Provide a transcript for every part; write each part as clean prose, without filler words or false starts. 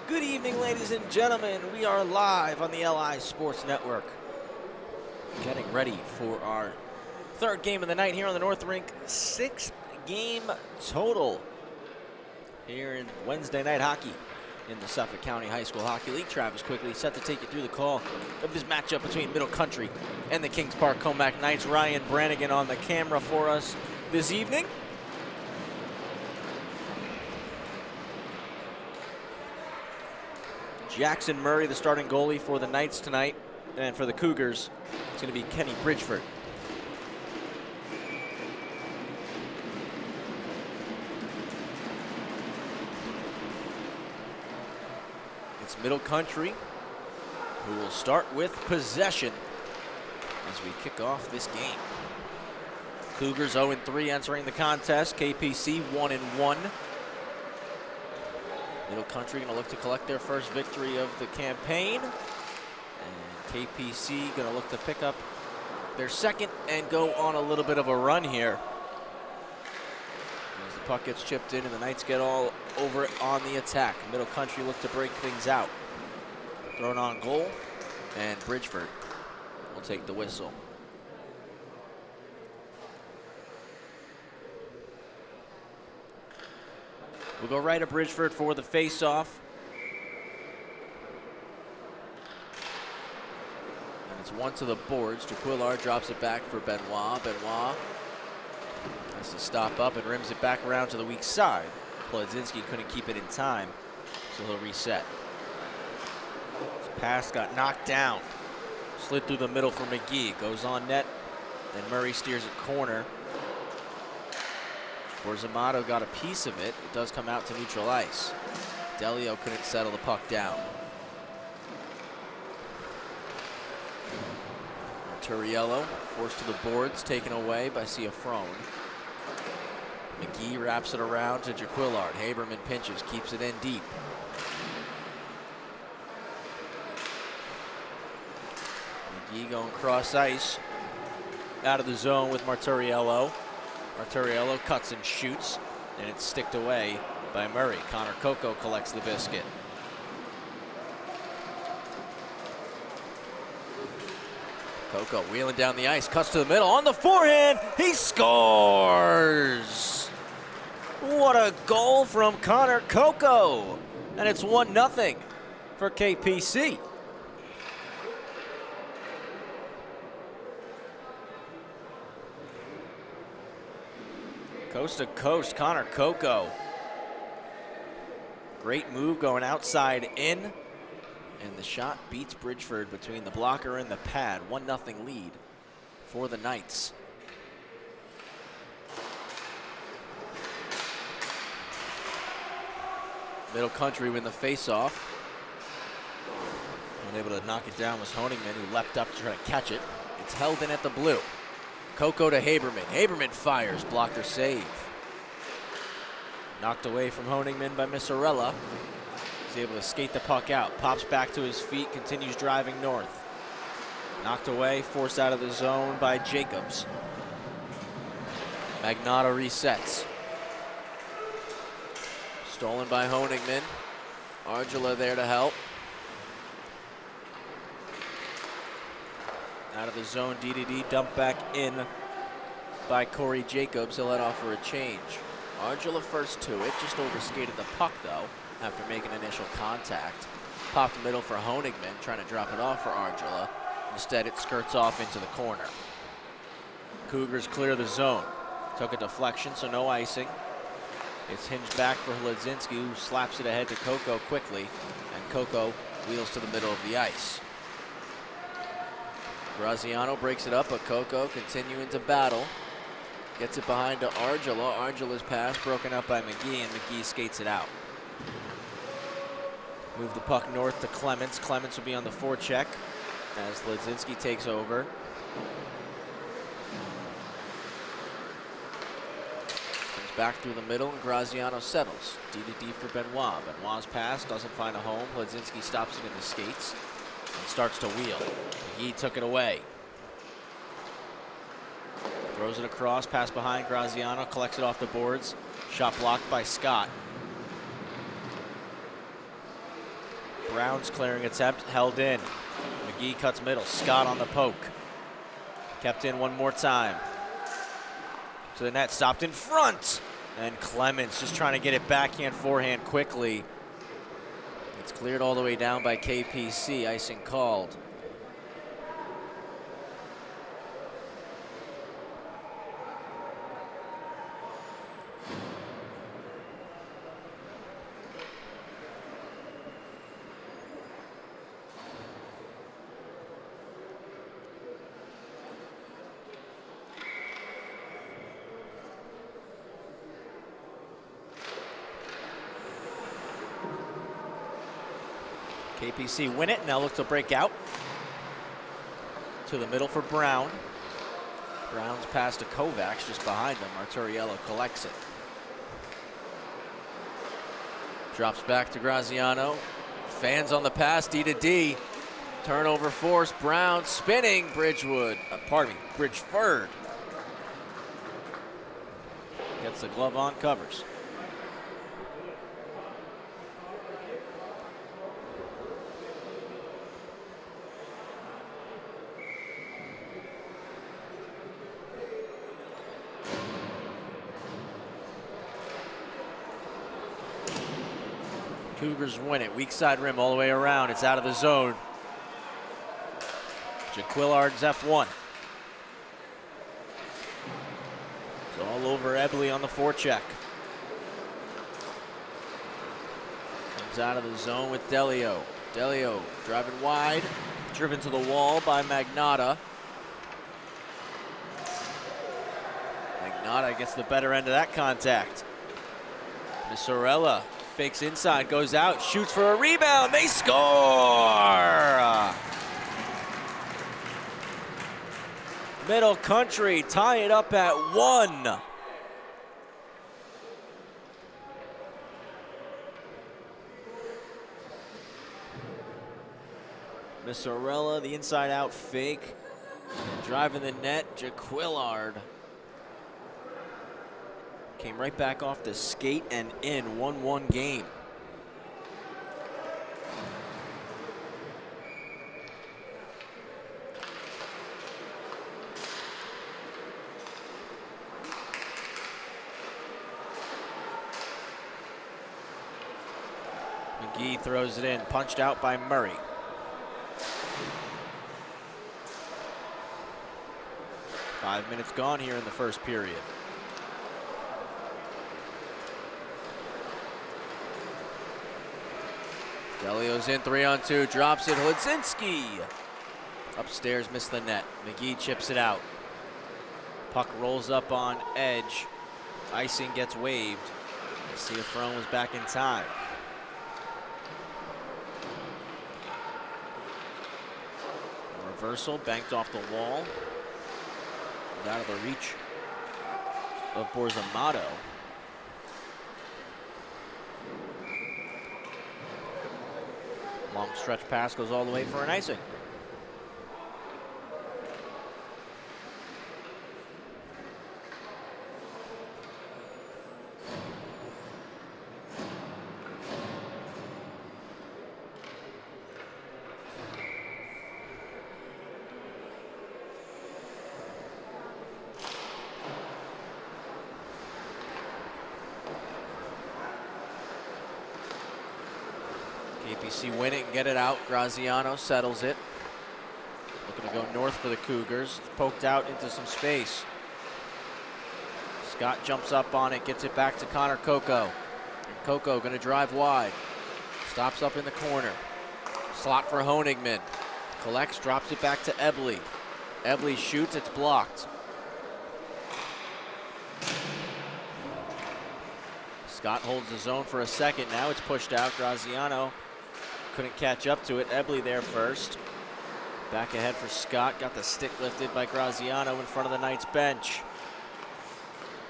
Good evening, ladies and gentlemen. We are live on the LI Sports Network, getting ready for our third game of the night here on the North Rink. 6th game total here in Wednesday night hockey in the Suffolk County High School Hockey League. Travis quickly set to take you through the call of this matchup between Middle Country and the Kings Park Commack Knights. Ryan Brannigan on the camera for us this evening. Jackson Murray, the starting goalie for the Knights tonight, and for the Cougars, it's going to be Kenny Bridgeford. It's Middle Country who will start with possession as we kick off this game. Cougars 0-3 entering the contest. KPC 1-1. Middle Country going to look to collect their first victory of the campaign. And KPC going to look to pick up their second and go on a little bit of a run here. As the puck gets chipped in and the Knights get all over it on the attack. Middle Country look to break things out. Thrown on goal, and Bridgeford will take the whistle. We'll go right to Bridgeford for the face-off. And it's one to the boards. Jaquillard drops it back for Benoit. Benoit has to stop up and rims it back around to the weak side. Plodzinski couldn't keep it in time, so he'll reset. His pass got knocked down. Slid through the middle for McGee. Goes on net, then Murray steers it corner. Borzamato got a piece of it. It does come out to neutral ice. Delio couldn't settle the puck down. Turiello forced to the boards, taken away by Ciafrone. McGee wraps it around to Jaquillard. Haberman pinches, keeps it in deep. McGee going cross ice. Out of the zone with Marturiello. Marturiello cuts and shoots, and it's sticked away by Murray. Connor Coco collects the biscuit. Coco wheeling down the ice, cuts to the middle, on the forehand, he scores! What a goal from Connor Coco! And it's 1-0 for KPC. Coast to coast, Connor Coco. Great move going outside in. And the shot beats Bridgeford between the blocker and the pad. 1-0 lead for the Knights. Middle Country win the face-off. Unable to knock it down was Honigman, who leapt up to try to catch it. It's held in at the blue. Coco to Haberman. Haberman fires, blocker save. Knocked away from Honigman by Missarella. He's able to skate the puck out, pops back to his feet, continues driving north. Knocked away, forced out of the zone by Jacobs. Magnotta resets. Stolen by Honigman. Argela there to help. Out of the zone, D dumped back in by Corey Jacobs. He'll head off for a change. Argela first to it, just overskated the puck though after making initial contact. Popped middle for Honigman, trying to drop it off for Argela. Instead, it skirts off into the corner. Cougars clear the zone. Took a deflection, so no icing. It's hinged back for Ledzinski, who slaps it ahead to Coco quickly, and Coco wheels to the middle of the ice. Graziano breaks it up, but Coco continuing to battle. Gets it behind to Argela. Argela's pass broken up by McGee, and McGee skates it out. Move the puck north to Clements. Clements will be on the forecheck as Ledzinski takes over. Comes back through the middle, and Graziano settles. D for Benoit. Benoit's pass doesn't find a home. Ledzinski stops it in the skates and starts to wheel. McGee took it away. Throws it across, pass behind Graziano, collects it off the boards. Shot blocked by Scott. Brown's clearing attempt, held in. McGee cuts middle, Scott on the poke. Kept in one more time. To the net, stopped in front. And Clements just trying to get it backhand, forehand quickly. It's cleared all the way down by KPC, icing called. KPC win it, now look to break out. To the middle for Brown. Brown's pass to Kovacs just behind him. Arturiello collects it. Drops back to Graziano. Fans on the pass, D. Turnover force, Brown spinning, Bridgeford. Gets the glove on, covers. Cougars win it. Weak side rim all the way around. It's out of the zone. Jaquillard's F1. It's all over Ebley on the forecheck. Comes out of the zone with Delio. Delio driving wide. Driven to the wall by Magnotta. Magnotta gets the better end of that contact. Missorella fakes inside, goes out, shoots for a rebound. They score! Middle Country tie it up at 1. Missorella, the inside out fake. Driving the net, Jaquillard. Came right back off the skate and in, 1-1 game. McGee throws it in, punched out by Murray. Five minutes gone here in the first period. Delio's in 3-on-2, drops it, Ledzinski. Upstairs, missed the net. McGee chips it out. Puck rolls up on edge. Icing gets waved. Ciafrone was back in time. Reversal, banked off the wall. Was out of the reach of Borzamato. Long stretch pass goes all the way for an icing. KPC win it and get it out. Graziano settles it. Looking to go north for the Cougars. Poked out into some space. Scott jumps up on it, gets it back to Connor Coco. And Coco going to drive wide. Stops up in the corner. Slot for Honigman. Collects, drops it back to Ebley. Ebley shoots, it's blocked. Scott holds the zone for a second. Now it's pushed out. Graziano couldn't catch up to it. Ebley there first. Back ahead for Scott. Got the stick lifted by Graziano in front of the Knights bench.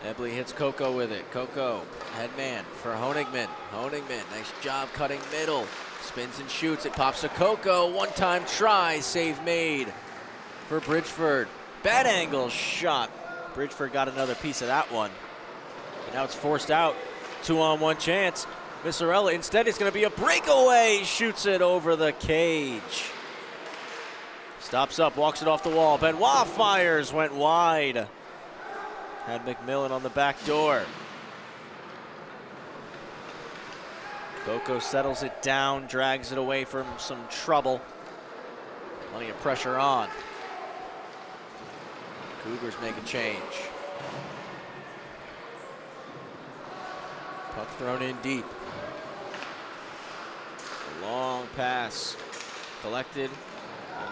Ebley hits Coco with it. Coco, head man for Honigman. Honigman, nice job cutting middle. Spins and shoots. It pops to Coco. One-time try. Save made for Bridgeford. Bad angle shot. Bridgeford got another piece of that one. And now it's forced out. 2-on-1 chance. Missorella, instead it's going to be a breakaway. Shoots it over the cage. Stops up, walks it off the wall. Benoit fires, went wide. Had McMillan on the back door. Coco settles it down, drags it away from some trouble. Plenty of pressure on. Cougars make a change. Puck thrown in deep. A long pass collected.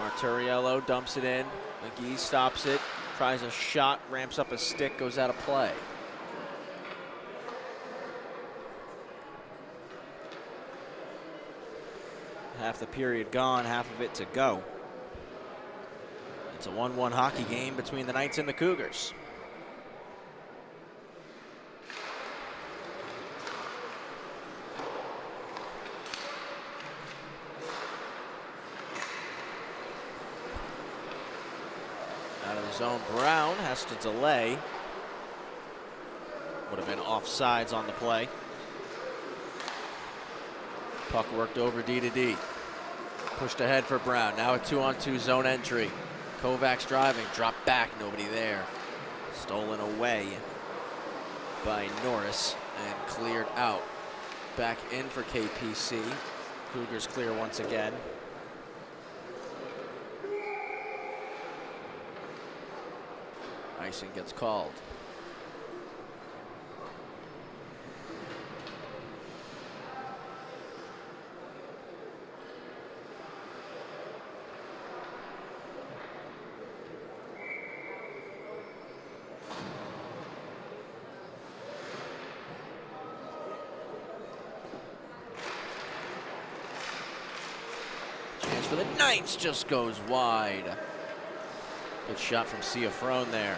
Marturiello dumps it in. McGee stops it, tries a shot, ramps up a stick, goes out of play. Half the period gone, half of it to go. It's a 1-1 hockey game between the Knights and the Cougars. Out of the zone, Brown has to delay. Would have been offsides on the play. Puck worked over D to D. Pushed ahead for Brown. Now a 2-on-2 zone entry. Kovacs driving, dropped back, nobody there. Stolen away by Norris and cleared out. Back in for KPC. Cougars clear once again. Icing gets called. Chance for the Knights, just goes wide. Good shot from Ciafrone there.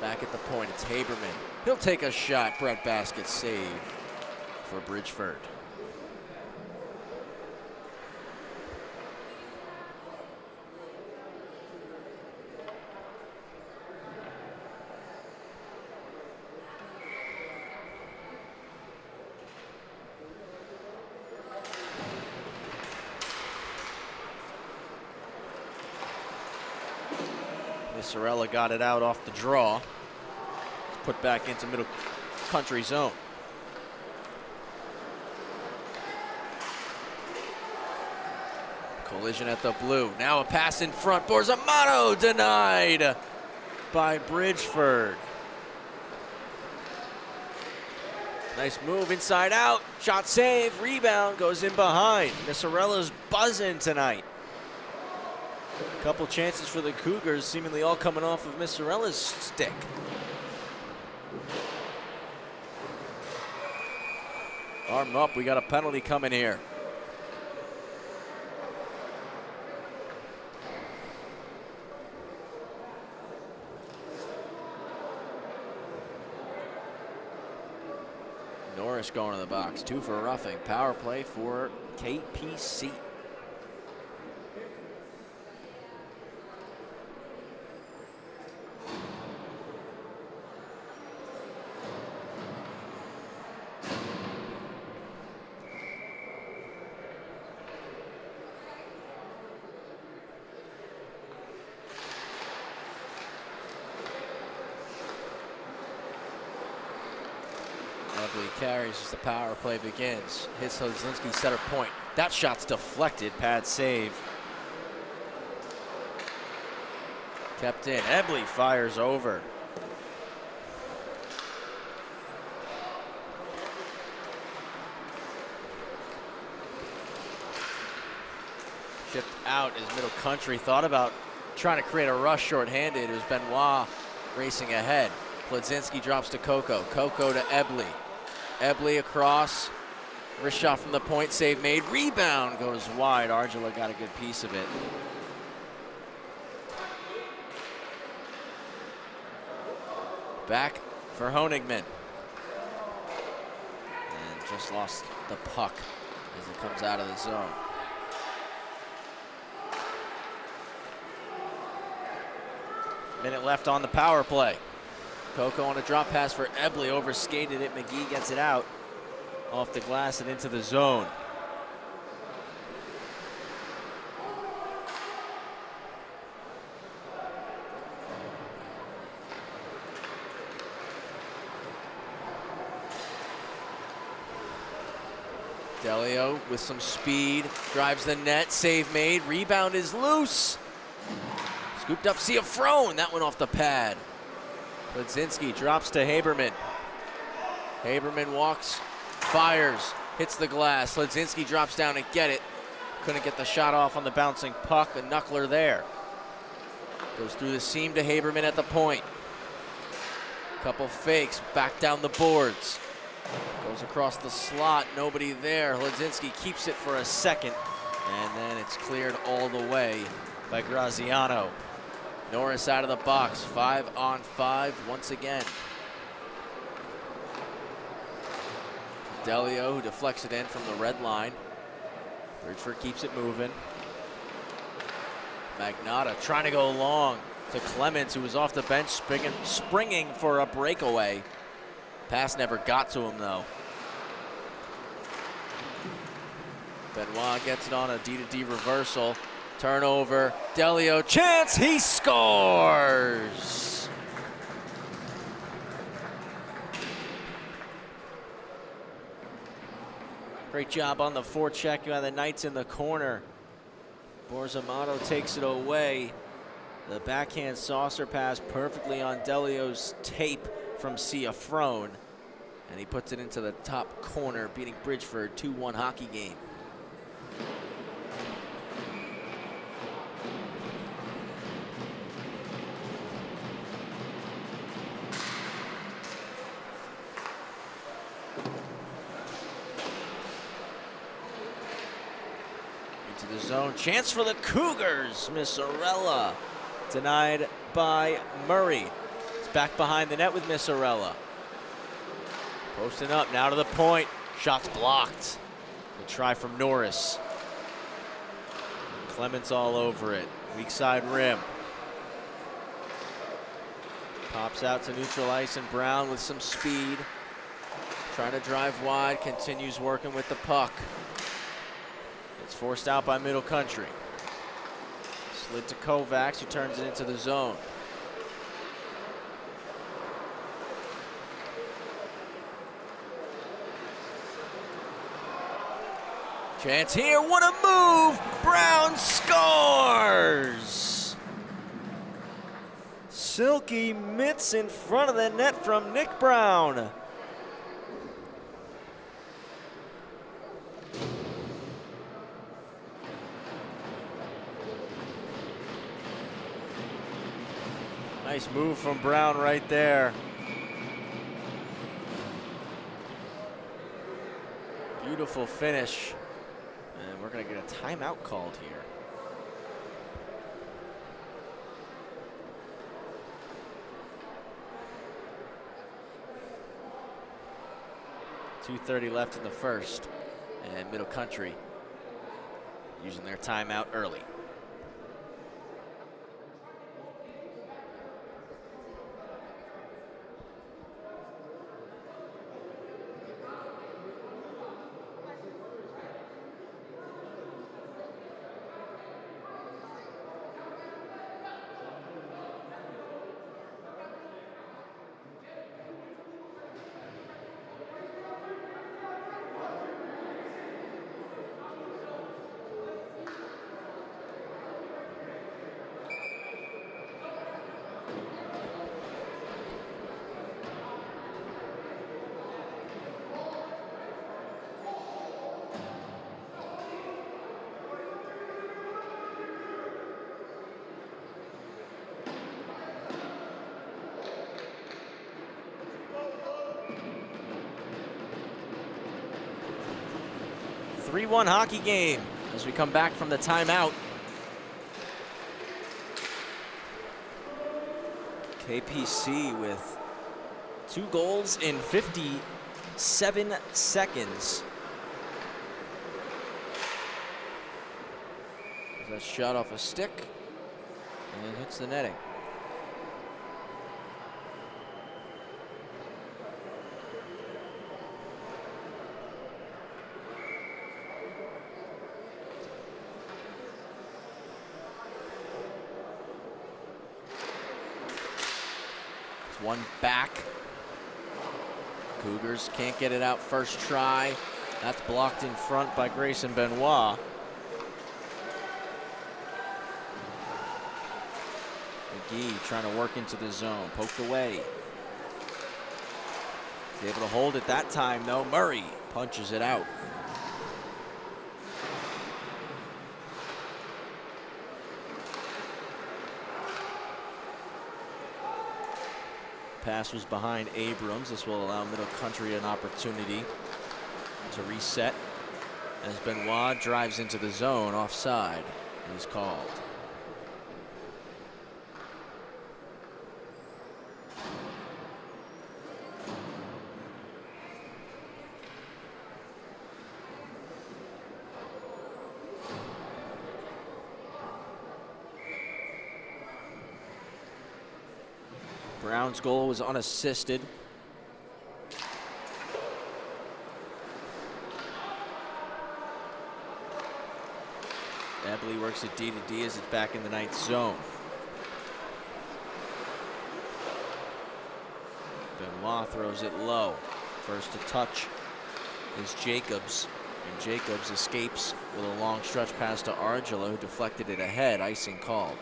Back at the point, it's Haberman. He'll take a shot. Brett Baskett save for Bridgeford. Sorella got it out off the draw. Put back into middle country zone. Collision at the blue. Now a pass in front. Borzamato denied by Bridgeford. Nice move inside out. Shot save. Rebound goes in behind. Missorella's buzzing tonight. Couple chances for the Cougars, seemingly all coming off of Missorella's stick. Arm up, we got a penalty coming here. Norris Norris going to the box. 2 for roughing. Power play for KPC. Ebley carries as the power play begins. Hits Hodzinski center point. That shot's deflected. Pad save. Kept in. Ebley fires over. Chipped out is Middle Country. Thought about trying to create a rush shorthanded. It was Benoit racing ahead. Plodzinski drops to Coco. Coco to Ebley. Ebley across. Wrist shot from the point. Save made. Rebound goes wide. Argela got a good piece of it. Back for Honigman. And just lost the puck as it comes out of the zone. Minute left on the power play. Coco on a drop pass for Ebley, overskated it. McGee gets it out off the glass and into the zone. Delio with some speed, drives the net, save made, rebound is loose. Scooped up Ciafrone, that went off the pad. Plodzinski drops to Haberman. Haberman walks, fires, hits the glass. Plodzinski drops down to get it. Couldn't get the shot off on the bouncing puck, a knuckler there. Goes through the seam to Haberman at the point. Couple fakes, back down the boards. Goes across the slot, nobody there. Plodzinski keeps it for a second, and then it's cleared all the way by Graziano. Norris out of the box, 5-on-5 once again. Delio, who deflects it in from the red line. Bridgeford keeps it moving. Magnotta trying to go long to Clemens, who was off the bench, springing for a breakaway. Pass never got to him, though. Benoit gets it on a D-to-D reversal. Turnover, Delio, chance, he scores! Great job on the forecheck by the Knights in the corner. Borzamato takes it away. The backhand saucer pass perfectly on Delio's tape from Ciafrone. And he puts it into the top corner, beating Bridgeford, 2-1 hockey game. The zone, chance for the Cougars. Missarella denied by Murray. It's back behind the net with Missarella. Posting up, now to the point. Shots blocked. The try from Norris. Clements all over it. Weak side rim. Pops out to neutral ice, and Brown with some speed. Trying to drive wide, continues working with the puck. It's forced out by Middle Country. Slid to Kovacs, who turns it into the zone. Chance here, what a move! Brown scores! Silky mitts in front of the net from Nick Brown. Nice move from Brown right there. Beautiful finish. And we're going to get a timeout called here. 2:30 left in the first, and Middle Country using their timeout early. A 3-1 hockey game as we come back from the timeout. KPC with 2 goals in 57 seconds. That shot off a stick and hits the netting. One back. Cougars can't get it out first try. That's blocked in front by Grayson Benoit. McGee trying to work into the zone, poked away. He's able to hold it that time though. Murray punches it out. Pass was behind Abrams. This will allow Middle Country an opportunity to reset as Benoit drives into the zone. Offside is called. Brown's goal was unassisted. Ebley works it D to D as it's back in the ninth zone. Benoit throws it low. First to touch is Jacobs. And Jacobs escapes with a long stretch pass to Argela, who deflected it ahead. Icing called.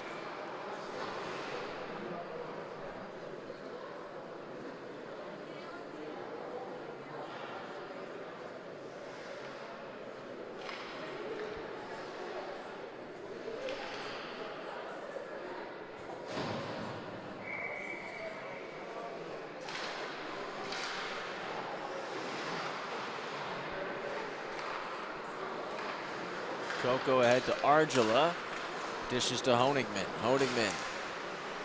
Coco ahead to Argela. Dishes to Honigman. Honigman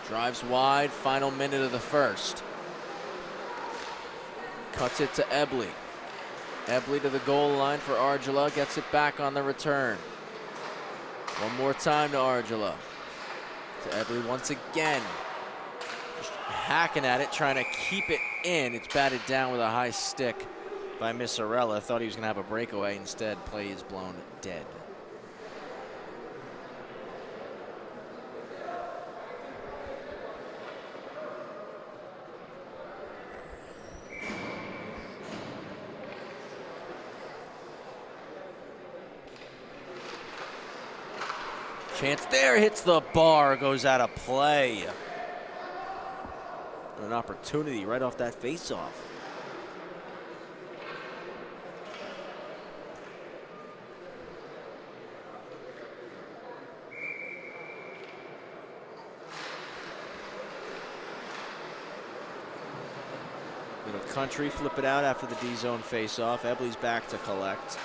drives wide. Final minute of the first. Cuts it to Ebley. Ebley to the goal line for Argela. Gets it back on the return. One more time to Argela. To Ebley once again. Just hacking at it, trying to keep it in. It's batted down with a high stick by Missarella. Thought he was going to have a breakaway. Instead, play is blown dead. Chance there, hits the bar, goes out of play. An opportunity right off that faceoff. Middle Country flip it out after the D-zone faceoff. Ebley's back to collect.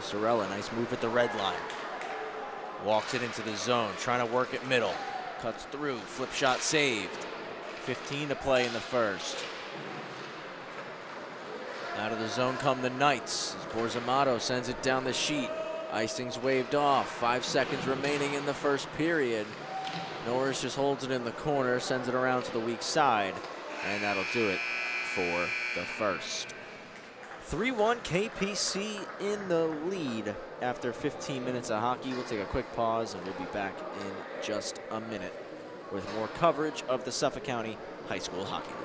Sorella, nice move at the red line. Walks it into the zone, trying to work it middle. Cuts through, flip shot saved. 15 to play in the first. Out of the zone come the Knights. Borzamato sends it down the sheet. Icing's waved off. 5 seconds remaining in the first period. Norris just holds it in the corner, sends it around to the weak side, and that'll do it for the first. 3-1 KPC in the lead after 15 minutes of hockey. We'll take a quick pause and we'll be back in just a minute with more coverage of the Suffolk County High School Hockey League.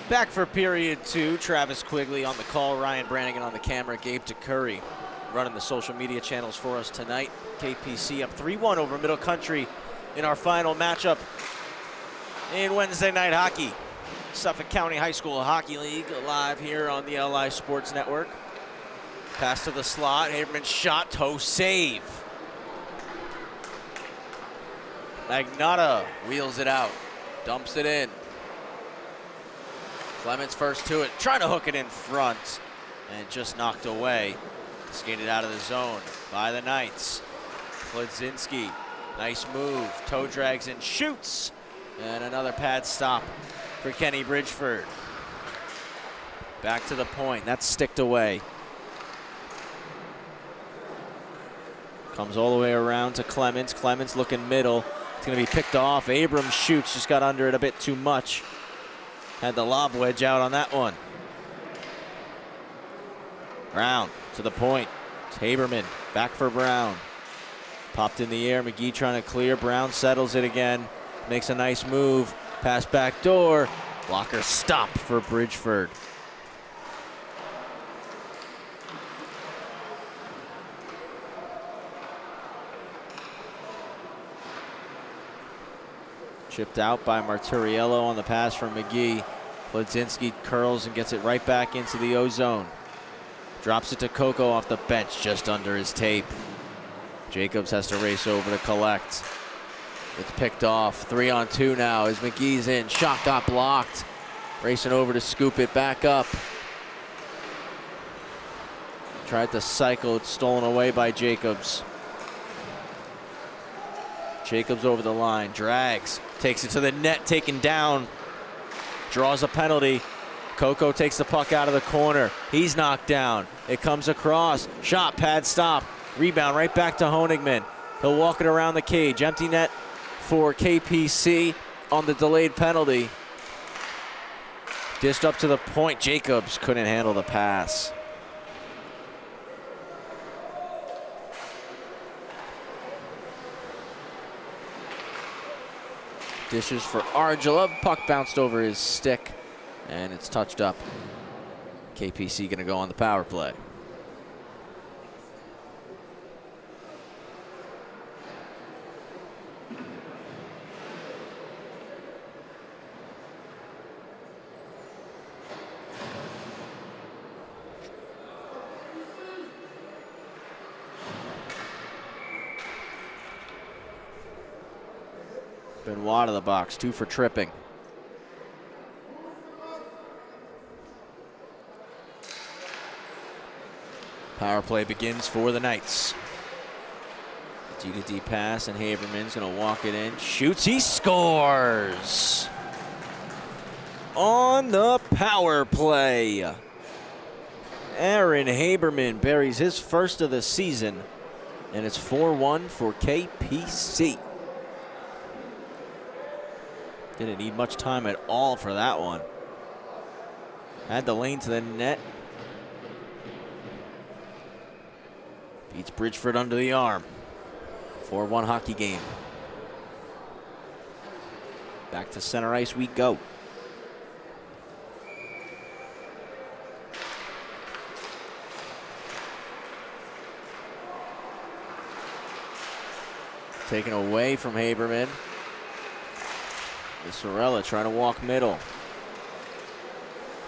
Back for period 2. Travis Quigley on the call, Ryan Brannigan on the camera, Gabe DeCurry running the social media channels for us tonight. KPC up 3-1 over Middle Country in our final matchup in Wednesday night hockey. Suffolk County High School Hockey League live here on the LI Sports Network. Pass to the slot, Haberman shot, toe save. Magnotta wheels it out, dumps it in. Clements first to it, trying to hook it in front, and just knocked away. Skated out of the zone by the Knights. Klodzinski, nice move, toe drags and shoots. And another pad stop for Kenny Bridgeford. Back to the point, that's sticked away. Comes all the way around to Clements. Clements looking middle. It's gonna be picked off. Abrams shoots, just got under it a bit too much. Had the lob wedge out on that one. Brown to the point. It's Haberman, back for Brown. Popped in the air, McGee trying to clear. Brown settles it again, makes a nice move. Pass back door, blocker stop for Bridgeford. Chipped out by Marturiello on the pass from McGee. Klodzinski curls and gets it right back into the O-zone. Drops it to Coco off the bench, just under his tape. Jacobs has to race over to collect. It's picked off. 3-on-2 now as McGee's in. Shot got blocked. Racing over to scoop it back up. Tried to cycle. It's stolen away by Jacobs. Jacobs over the line. Drags. Takes it to the net. Taken down. Draws a penalty. Coco takes the puck out of the corner. He's knocked down. It comes across. Shot. Pad stop. Rebound right back to Honigman. He'll walk it around the cage. Empty net for KPC on the delayed penalty. Dished up to the point. Jacobs couldn't handle the pass. Dishes for Argila. Puck bounced over his stick, and it's touched up. KPC gonna go on the power play. Benoit to the box, 2 for tripping. Power play begins for the Knights. D-to-D pass, and Haberman's going to walk it in. Shoots, he scores! On the power play. Aaron Haberman buries his first of the season, and it's 4-1 for KPC. Didn't need much time at all for that one. Had the lane to the net. Beats Bridgeford under the arm. 4-1 hockey game. Back to center ice we go. Taken away from Haberman. Sorella trying to walk middle.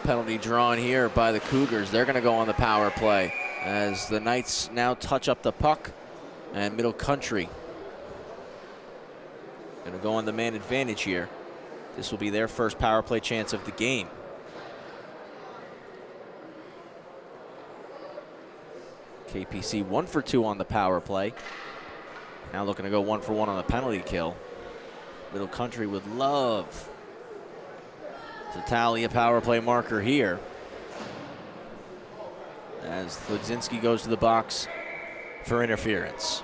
Penalty drawn here by the Cougars. They're going to go on the power play as the Knights now touch up the puck, and Middle Country going to go on the man advantage here. This will be their first power play chance of the game. KPC 1 for 2 on the power play. Now looking to go 1 for 1 on the penalty kill. Middle Country would love to tally a power play marker here, as Ludzinski goes to the box for interference.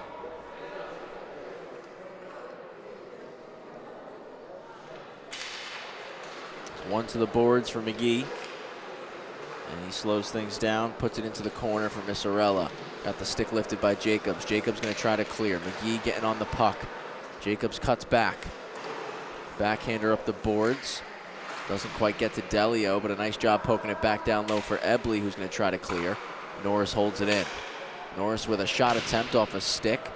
It's 1 to the boards for McGee. And he slows things down, puts it into the corner for Missorella. Got the stick lifted by Jacobs. Jacobs going to try to clear. McGee getting on the puck. Jacobs cuts back. Backhander up the boards. Doesn't quite get to Delio, but a nice job poking it back down low for Ebley, who's going to try to clear. Norris holds it in. Norris with a shot attempt off a stick.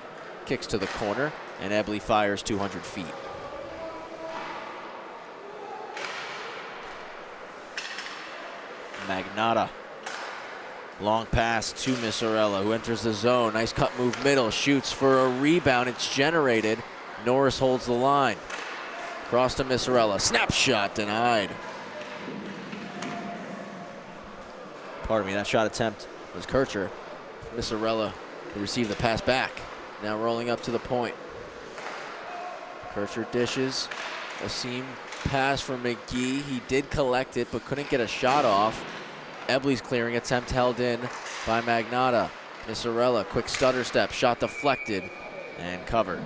Kicks to the corner, and Ebley fires 200 feet. Magnata. Long pass to Missorella, who enters the zone. Nice cut move middle. Shoots for a rebound. It's generated. Norris holds the line. Cross to Missorella. Snapshot denied. Pardon me, that shot attempt was Kircher. Missorella who received the pass back. Now rolling up to the point. Kircher dishes. A seam pass from McGee. He did collect it, but couldn't get a shot off. Ebley's clearing attempt held in by Magnata. Missorella, quick stutter step, shot deflected and covered.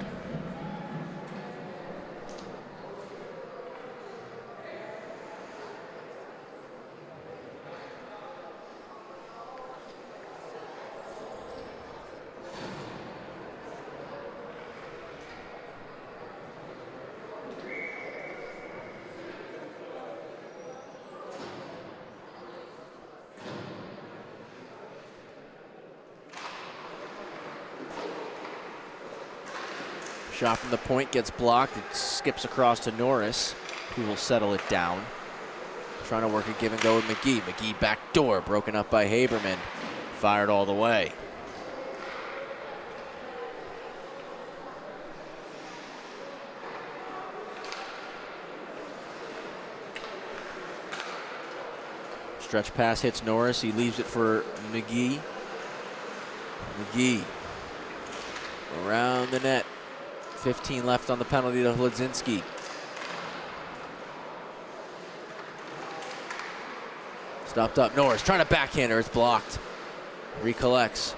Shot from the point gets blocked. It skips across to Norris, who will settle it down. Trying to work a give and go with McGee. McGee back door, broken up by Haberman. Fired all the way. Stretch pass hits Norris. He leaves it for McGee. McGee around the net. 15 left on the penalty to Ludzinski. Stopped up. Norris trying to backhander. It's blocked. Recollects.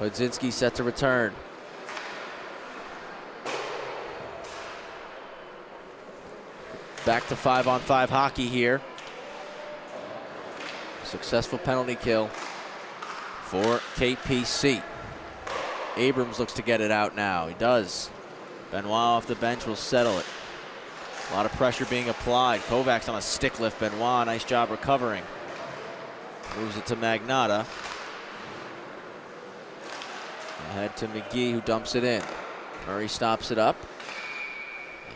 Ludzinski set to return. Back to 5-on-5 hockey here. Successful penalty kill for KPC. Abrams looks to get it out now. He does. Benoit off the bench will settle it. A lot of pressure being applied. Kovacs on a stick lift. Benoit, nice job recovering. Moves it to Magnata. Ahead to McGee, who dumps it in. Murray stops it up.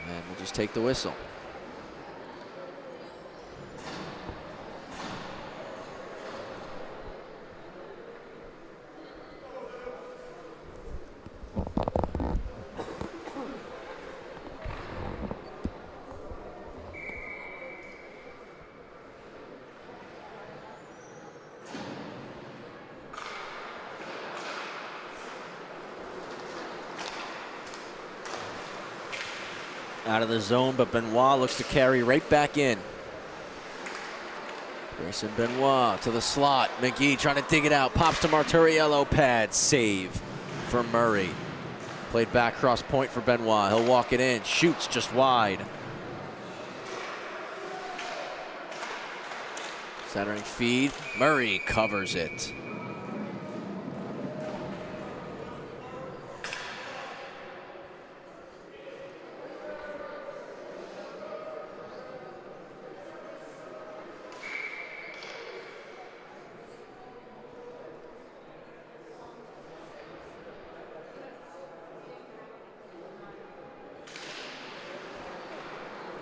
And we'll just take the whistle. Out of the zone, but Benoit looks to carry right back in. Grayson Benoit to the slot. McGee trying to dig it out. Pops to Marturiello. Pad save for Murray. Played back cross point for Benoit. He'll walk it in. Shoots just wide. Centering feed. Murray covers it.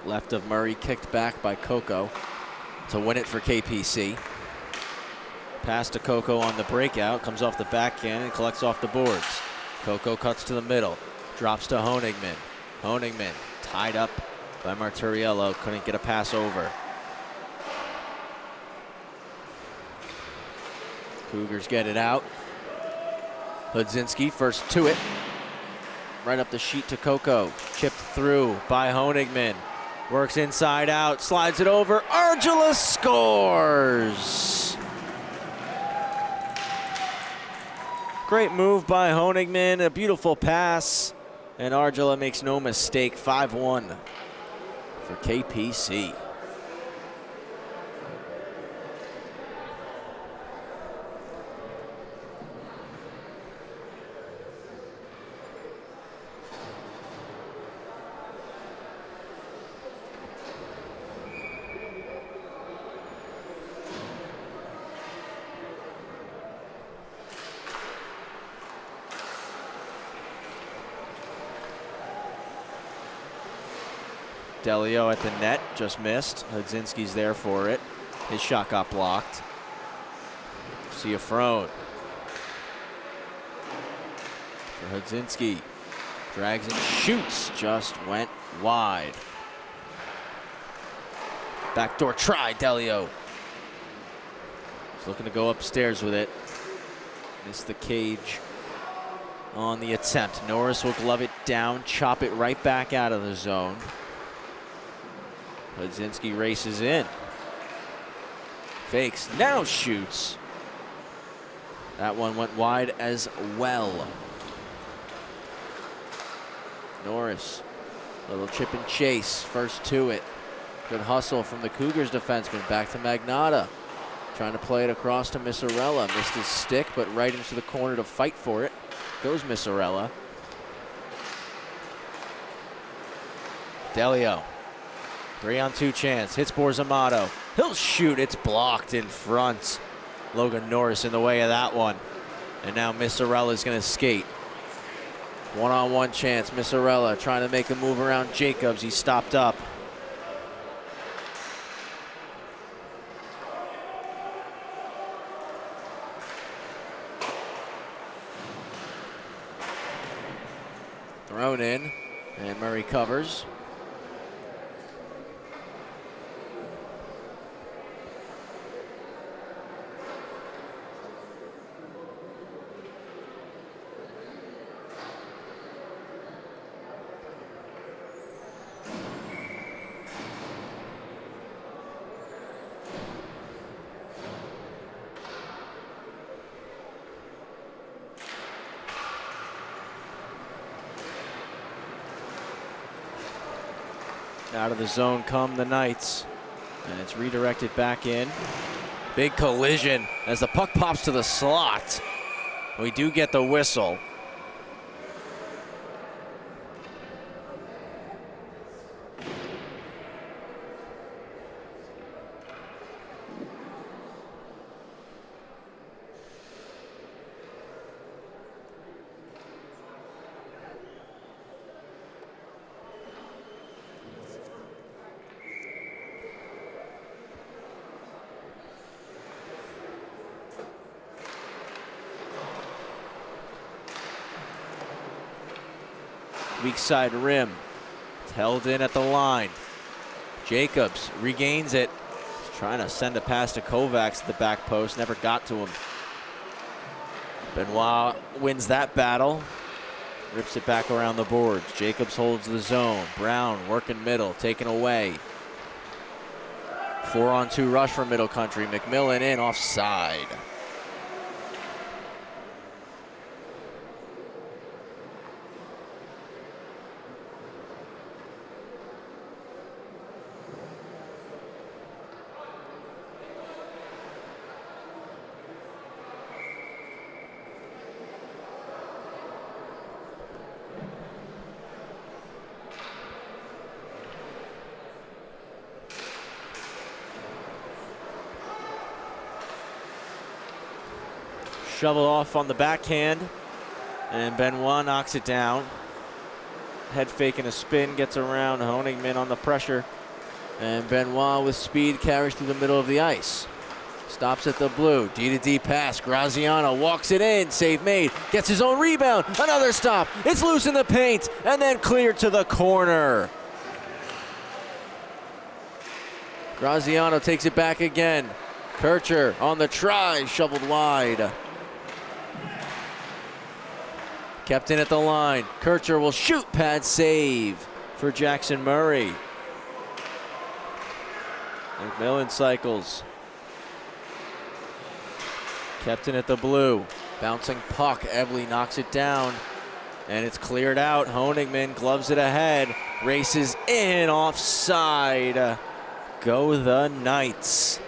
Left of Murray, kicked back by Coco to win it for KPC. Pass to Coco on the breakout, comes off the backhand and collects off the boards. Coco cuts to the middle, drops to Honigman. Honigman tied up by Marturiello, couldn't get a pass over. Cougars get it out. Hudzinski first to it. Right up the sheet to Coco, chipped through by Honigman. Works inside out, slides it over. Argela scores! Great move by Honigman, a beautiful pass. And Argela makes no mistake, 5-1 for KPC. Delio at the net, just missed. Hudzinski's there for it. His shot got blocked. Ciafrone. For Hudzinski. Drags and shoots, just went wide. Backdoor try, Delio. He's looking to go upstairs with it. Missed the cage on the attempt. Norris will glove it down, chop it right back out of the zone. Hudzinski races in. Fakes, now shoots. That one went wide as well. Norris, little chip and chase, first to it. Good hustle from the Cougars defenseman, back to Magnotta. Trying to play it across to Missorella. Missed his stick, but right into the corner to fight for it. Goes Missorella. Delio. 3-on-2 chance, hits Borzamato. He'll shoot, it's blocked in front. Logan Norris in the way of that one. And now Missorella's gonna skate. 1-on-1 chance, Missorella trying to make a move around Jacobs. He's stopped up. Thrown in, and Murray covers. Out of the zone come the Knights, and it's redirected back in. Big collision as the puck pops to the slot. We do get the whistle. Weak side rim. It's held in at the line. Jacobs regains it. He's trying to send a pass to Kovacs at the back post. Never got to him. Benoit wins that battle. Rips it back around the boards. Jacobs holds the zone. Brown working middle, taken away. 4-on-2 rush for Middle Country. McMillan in, offside. Shovel off on the backhand, and Benoit knocks it down. Head fake and a spin, gets around Honigman on the pressure, and Benoit with speed carries through the middle of the ice. Stops at the blue, D-to-D pass, Graziano walks it in, save made, gets his own rebound, another stop, it's loose in the paint, and then cleared to the corner. Graziano takes it back again. Kircher on the try, shoveled wide. Kept in at the line. Kircher will shoot, pad save for Jackson Murray. McMillan cycles. Kept in at the blue. Bouncing puck, Ebley knocks it down, and it's cleared out. Honigman gloves it ahead, races in, offside. Go the Knights.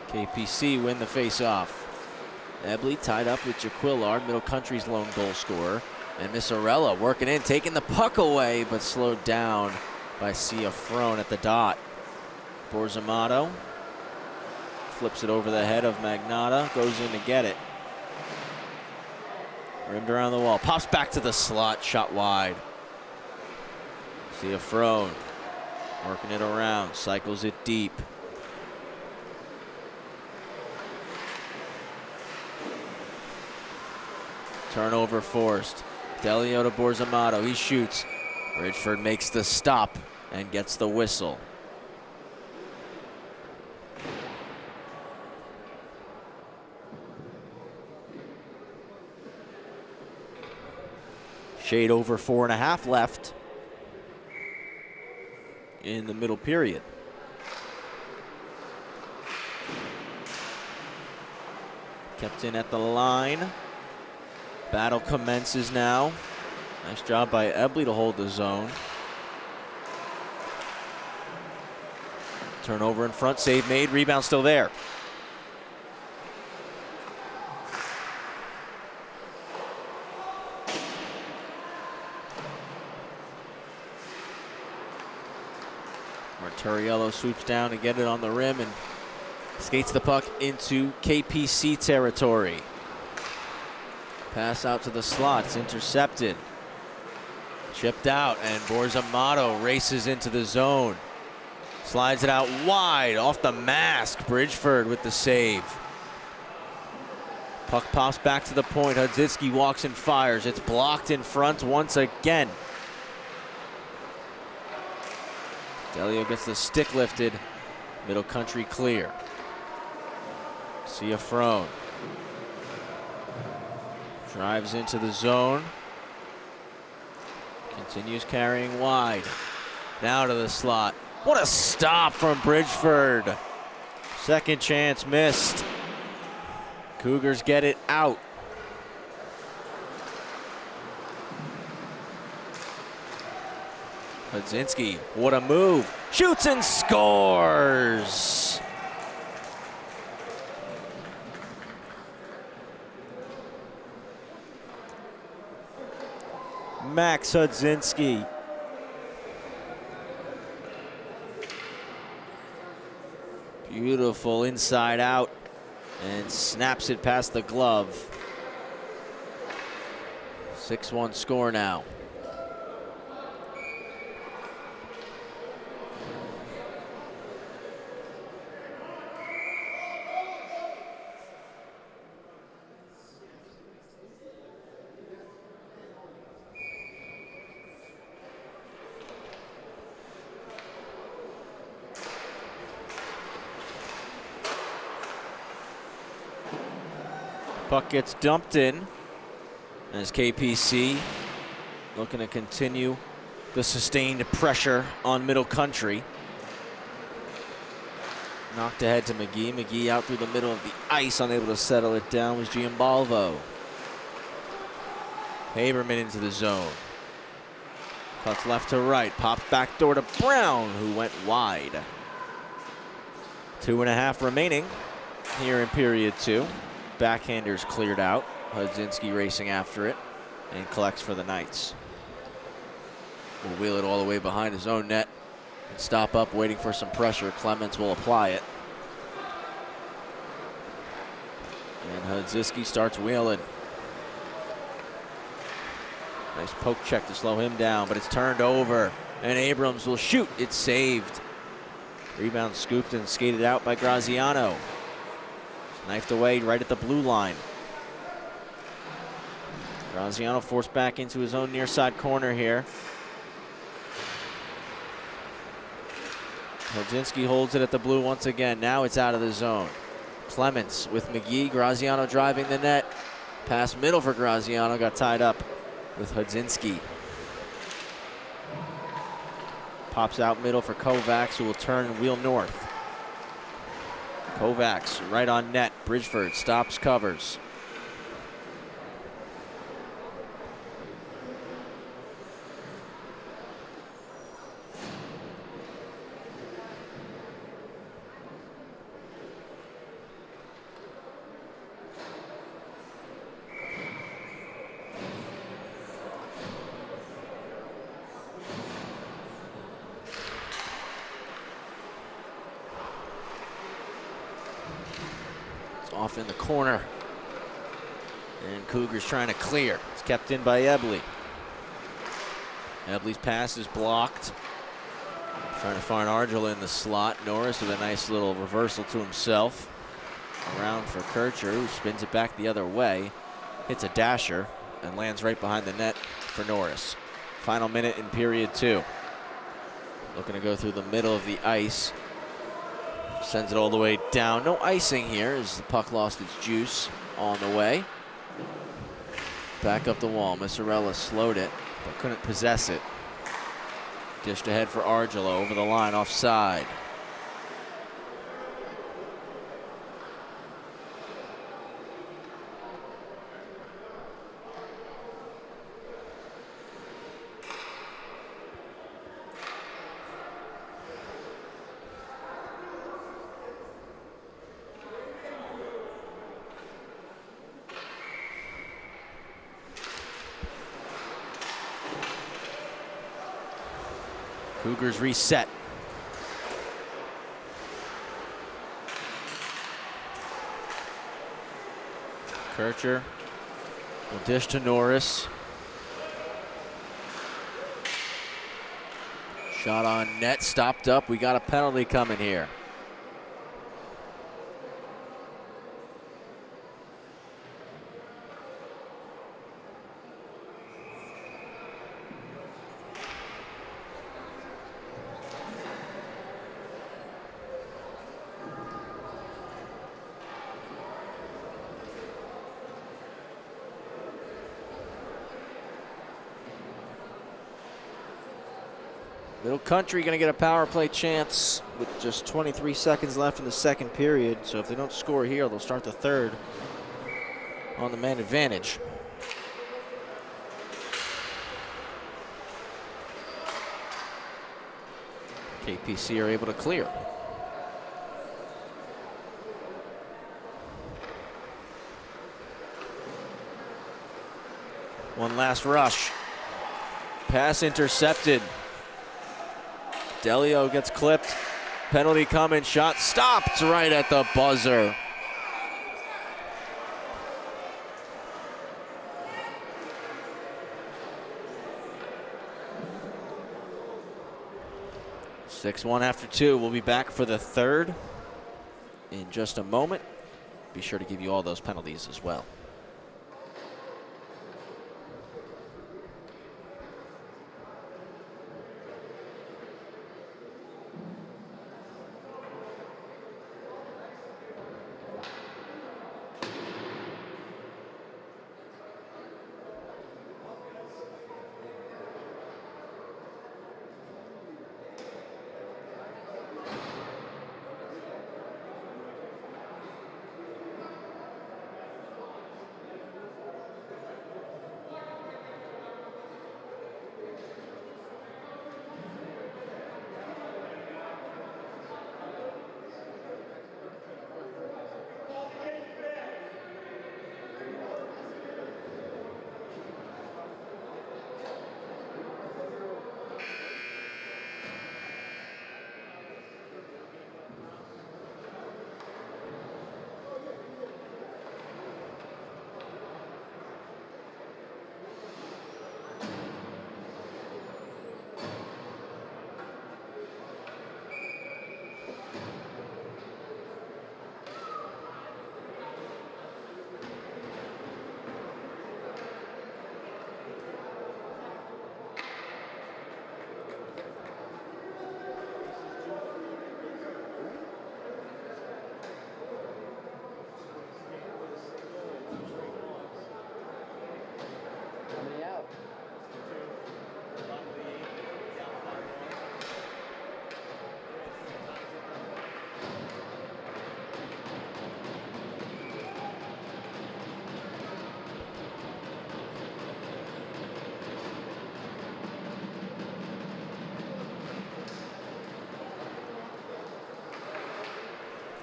KPC win the face-off. Ebley tied up with Jaquillard, Middle Country's lone goal scorer. And Missarella working in, taking the puck away, but slowed down by Ciafrone at the dot. Borzamato flips it over the head of Magnotta, goes in to get it. Rimmed around the wall, pops back to the slot, shot wide. Ciafrone working it around, cycles it deep. Turnover forced. Delio to Borzamato, he shoots. Bridgeford makes the stop and gets the whistle. Shade over 4.5 left in the middle period. Kept in at the line. Battle commences now. Nice job by Ebley to hold the zone. Turnover in front, save made, rebound still there. Marturiello swoops down to get it on the rim and skates the puck into KPC territory. Pass out to the slot, it's intercepted. Chipped out, and Borzamato races into the zone. Slides it out wide, off the mask. Bridgeford with the save. Puck pops back to the point. Hudzicki walks and fires. It's blocked in front once again. Delio gets the stick lifted. Middle Country clear. Ciafrone drives into the zone. Continues carrying wide. Now to the slot. What a stop from Bridgeford. Second chance missed. Cougars get it out. Hudzicki, what a move. Shoots and scores. Max Hudzicki. Beautiful inside out and snaps it past the glove. 6-1 score now. Puck gets dumped in as KPC looking to continue the sustained pressure on Middle Country. Knocked ahead to McGee. McGee out through the middle of the ice, unable to settle it down was Giambalvo. Haberman into the zone. Cuts left to right, pops back door to Brown, who went wide. 2.5 remaining here in period 2. Backhanders cleared out. Hudzinski racing after it and collects for the Knights. Will wheel it all the way behind his own net and stop up, waiting for some pressure. Clemens will apply it. And Hudzinski starts wheeling. Nice poke check to slow him down, but it's turned over. And Abrams will shoot. It's saved. Rebound scooped and skated out by Graziano. Knifed away right at the blue line. Graziano forced back into his own near side corner here. Hudzinski holds it at the blue once again. Now it's out of the zone. Clements with McGee. Graziano driving the net. Pass middle for Graziano. Got tied up with Hudzinski. Pops out middle for Kovacs, who will turn and wheel north. Kovacs right on net. Bridgeford stops, covers. Off in the corner. And Cougars trying to clear. It's kept in by Ebley. Ebley's pass is blocked. Trying to find Argela in the slot. Norris with a nice little reversal to himself. Around for Kircher, who spins it back the other way. Hits a dasher and lands right behind the net for Norris. Final minute in period 2. Looking to go through the middle of the ice. Sends it all the way down. No icing here as the puck lost its juice on the way. Back up the wall. Missarella slowed it, but couldn't possess it. Dished ahead for Argela over the line, offside. Cougars reset. Kircher will dish to Norris. Shot on net, stopped up. We got a penalty coming here. Middle Country going to get a power play chance with just 23 seconds left in the second period. So if they don't score here, they'll start the third on the man advantage. KPC are able to clear. One last rush. Pass intercepted. Delio gets clipped. Penalty coming. Shot stopped right at the buzzer. (6-1) after 2. We'll be back for the third in just a moment. Be sure to give you all those penalties as well.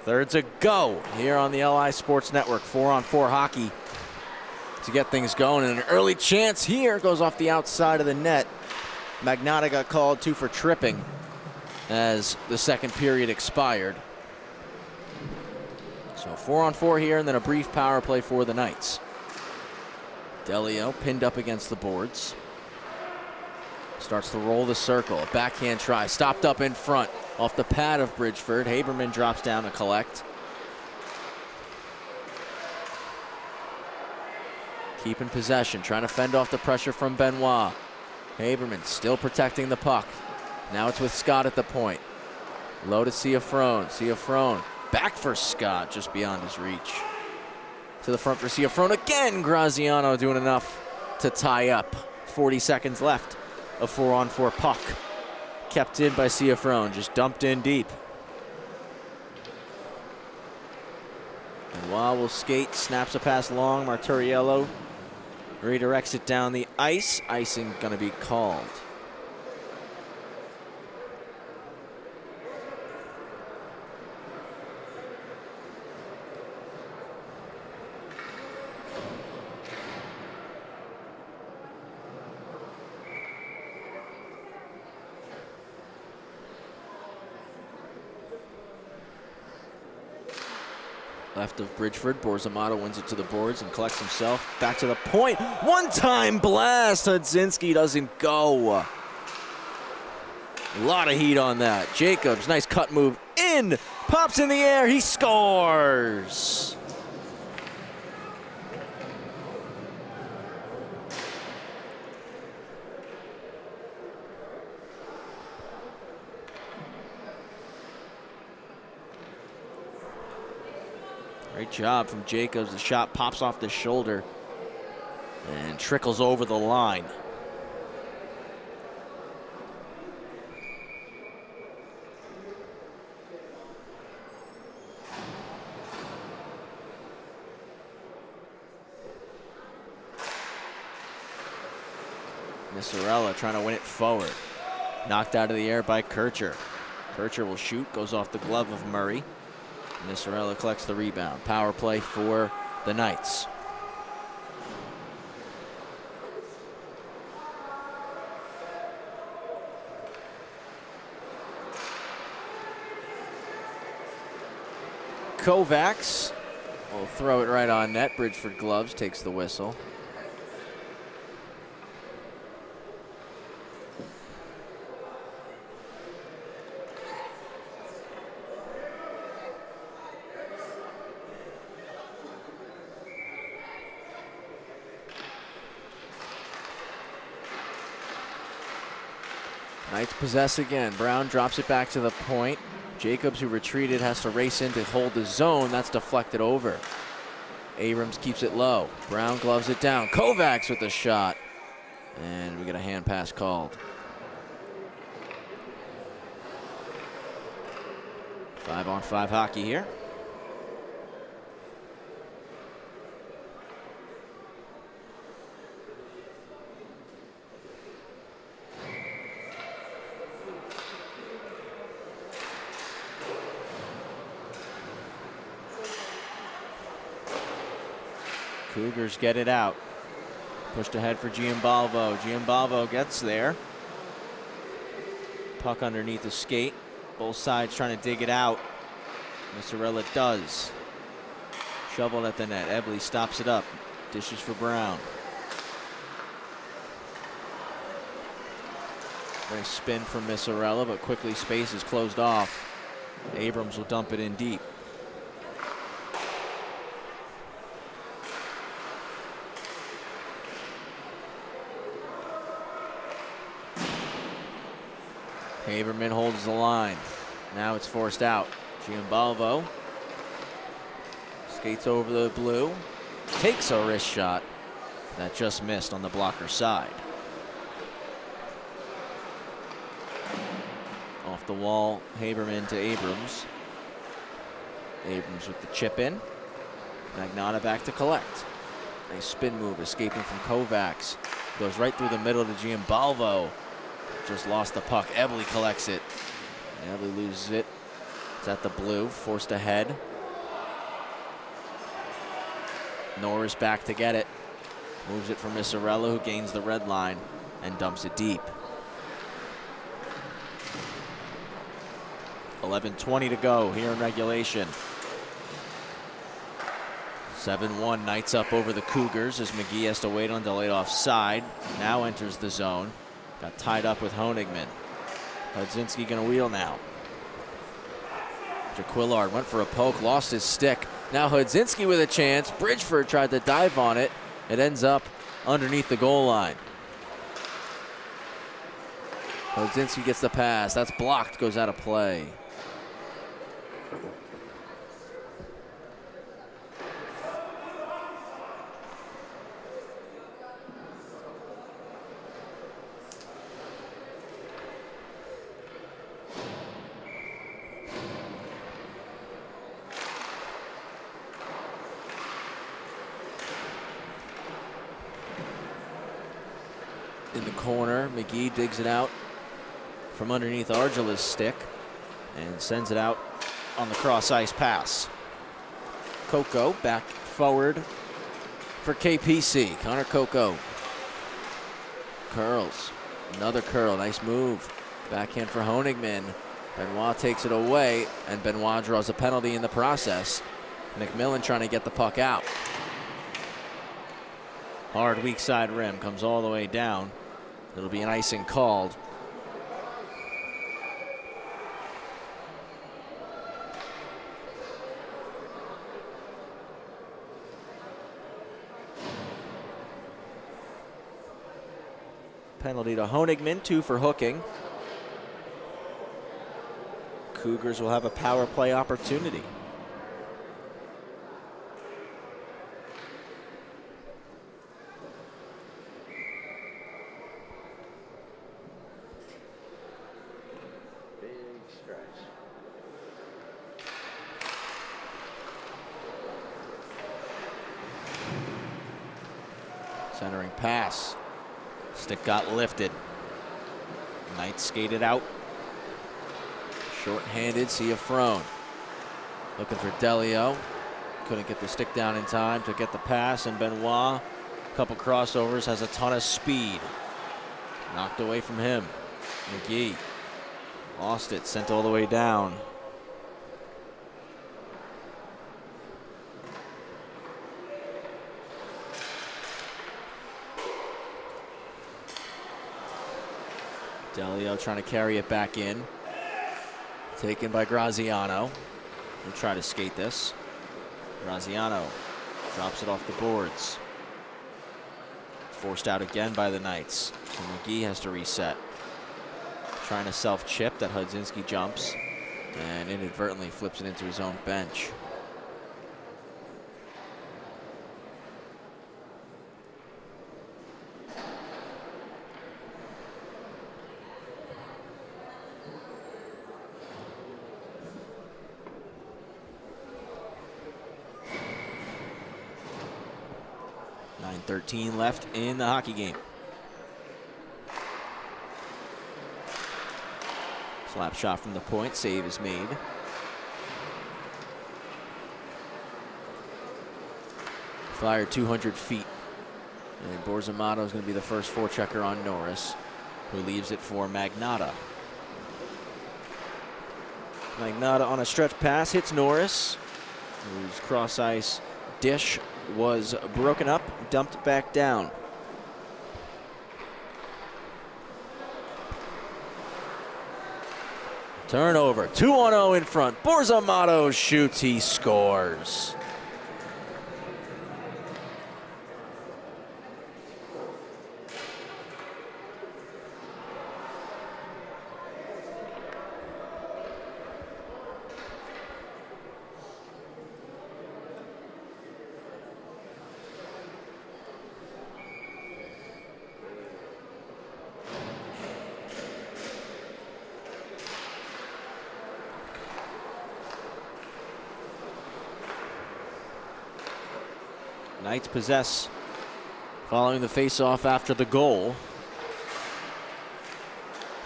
Third's a go here on the LI Sports Network. 4-on-4 hockey to get things going. And an early chance here goes off the outside of the net. Magnotta got called too for tripping as the second period expired. So 4-on-4 here, and then a brief power play for the Knights. Delio pinned up against the boards. Starts to roll the circle. A backhand try. Stopped up in front off the pad of Bridgeford. Haberman drops down to collect. Keeping possession. Trying to fend off the pressure from Benoit. Haberman still protecting the puck. Now it's with Scott at the point. Low to Ciafrone. Ciafrone back for Scott, just beyond his reach. To the front for Ciafrone again. Graziano doing enough to tie up. 40 seconds left. A 4-on-4 puck. Kept in by Ciafrone, just dumped in deep. Benoit will skate, snaps a pass long. Marturiello redirects it down the ice. Icing gonna be called. Left of Bridgeford, Borzamato wins it to the boards and collects himself. Back to the point, one-time blast. Hudzinski doesn't go. A lot of heat on that. Jacobs, nice cut move in, pops in the air, he scores. Great job from Jacobs. The shot pops off the shoulder and trickles over the line. Nisarella trying to win it forward. Knocked out of the air by Kircher. Kircher will shoot, goes off the glove of Murray. Nisarella collects the rebound. Power play for the Knights. Kovacs will throw it right on net. Bridgeford gloves, takes the whistle. Knights possess again. Brown drops it back to the point. Jacobs, who retreated, has to race in to hold the zone. That's deflected over. Abrams keeps it low. Brown gloves it down. Kovacs with the shot. And we get a hand pass called. 5-on-5 hockey here. Cougars get it out. Pushed ahead for Giambalvo. Giambalvo gets there. Puck underneath the skate. Both sides trying to dig it out. Nisarella does. Shoveled at the net. Ebley stops it up. Dishes for Brown. Nice spin from Nisarella, but quickly space is closed off. Abrams will dump it in deep. Haberman holds the line. Now it's forced out. Giambalvo skates over the blue. Takes a wrist shot that just missed on the blocker side. Off the wall, Haberman to Abrams. Abrams with the chip in. Magnotta back to collect. Nice spin move escaping from Kovacs. Goes right through the middle to Giambalvo. Just lost the puck. Ebley collects it. Ebley loses it It's at the blue, forced ahead. Norris back to get it. Moves it for Missarella, who gains the red line and dumps it deep. 11:20 to go here in regulation. 7-1, Knights up over the Cougars as McGee has to wait on delayed offside. Now enters the zone. Got tied up with Honigman. Hudzinski gonna wheel now. Jaquillard went for a poke, lost his stick. Now Hudzinski with a chance. Bridgeford tried to dive on it. It ends up underneath the goal line. Hudzinski gets the pass. That's blocked, goes out of play. In the corner, McGee digs it out from underneath Argela's stick and sends it out on the cross-ice pass. Coco back forward for KPC. Connor Coco curls, another curl, nice move. Backhand for Honigman. Benoit takes it away, and Benoit draws a penalty in the process. McMillan trying to get the puck out. Hard weak side rim, comes all the way down. It'll be an icing called. Penalty to Honigman, 2 for hooking. Cougars will have a power play opportunity. Centering pass. Stick got lifted. Knight skated out. Short-handed, Ciafrone. Looking for Delio. Couldn't get the stick down in time to get the pass, and Benoit, a couple crossovers, has a ton of speed. Knocked away from him. McGee lost it, sent all the way down. Delio trying to carry it back in. Taken by Graziano. We'll try to skate this. Graziano drops it off the boards. Forced out again by the Knights. So McGee has to reset. Trying to self-chip that Hudzinski jumps and inadvertently flips it into his own bench. .13 left in the hockey game. Slap shot from the point, save is made. Fired 200 feet. And Borzamato is going to be the first forechecker on Norris, who leaves it for Magnotta. Magnotta on a stretch pass hits Norris, whose cross-ice dish was broken up, dumped back down. Turnover, 2-0 in front. Borzamato shoots, he scores. Knights possess following the face-off after the goal.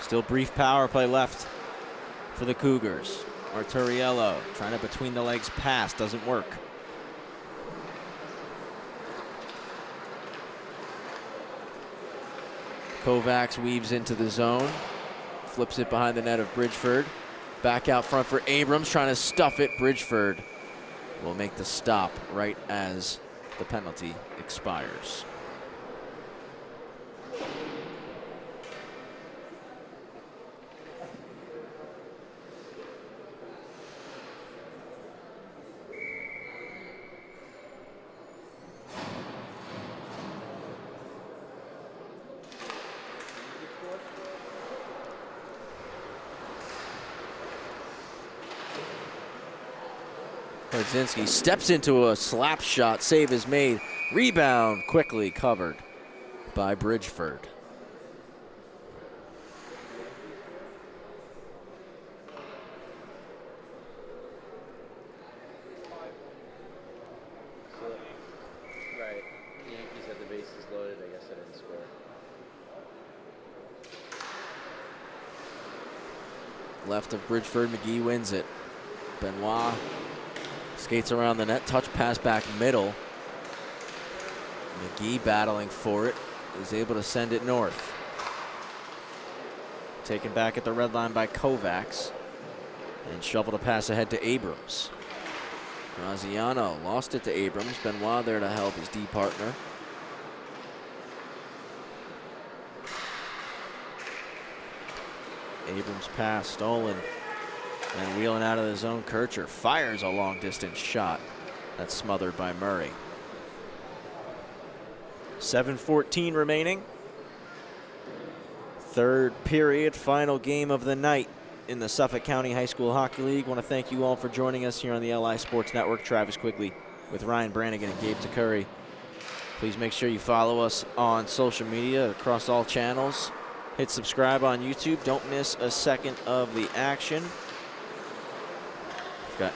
Still brief power play left for the Cougars. Arturiello trying to between the legs pass, doesn't work. Kovacs weaves into the zone, flips it behind the net of Bridgeford. Back out front for Abrams, trying to stuff it. Bridgeford will make the stop right as the penalty expires. Hudzinski steps into a slap shot. Save is made. Rebound quickly covered by Bridgeford. Right. The Yankees had the bases loaded. I guess I didn't score. Left of Bridgeford, McGee wins it. Benoit skates around the net, touch pass back middle. McGee battling for it, is able to send it north. Taken back at the red line by Kovacs, and shoveled a pass ahead to Abrams. Graziano lost it to Abrams. Benoit there to help his D partner. Abrams pass stolen. And wheeling out of the zone, Kircher fires a long distance shot. That's smothered by Murray. 7:14 remaining. Third period, final game of the night in the Suffolk County High School Hockey League. Want to thank you all for joining us here on the LI Sports Network. Travis Quigley with Ryan Brannigan and Gabe Takuri. Please make sure you follow us on social media across all channels. Hit subscribe on YouTube. Don't miss a second of the action. We've got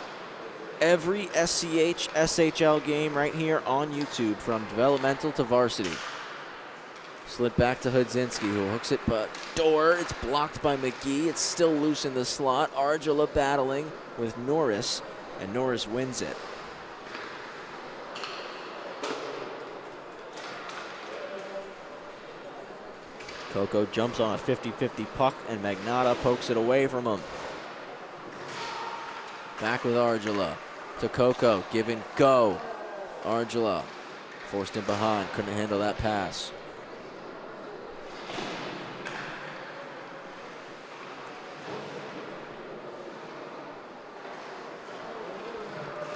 every SCHSHL game right here on YouTube, from developmental to varsity. Slid back to Hudzinski, who hooks it, but door. It's blocked by McGee. It's still loose in the slot. Argila battling with Norris, and Norris wins it. Coco jumps on a 50-50 puck, and Magnotta pokes it away from him. Back with Argila to Coco, give and go. Argila forced him behind, couldn't handle that pass.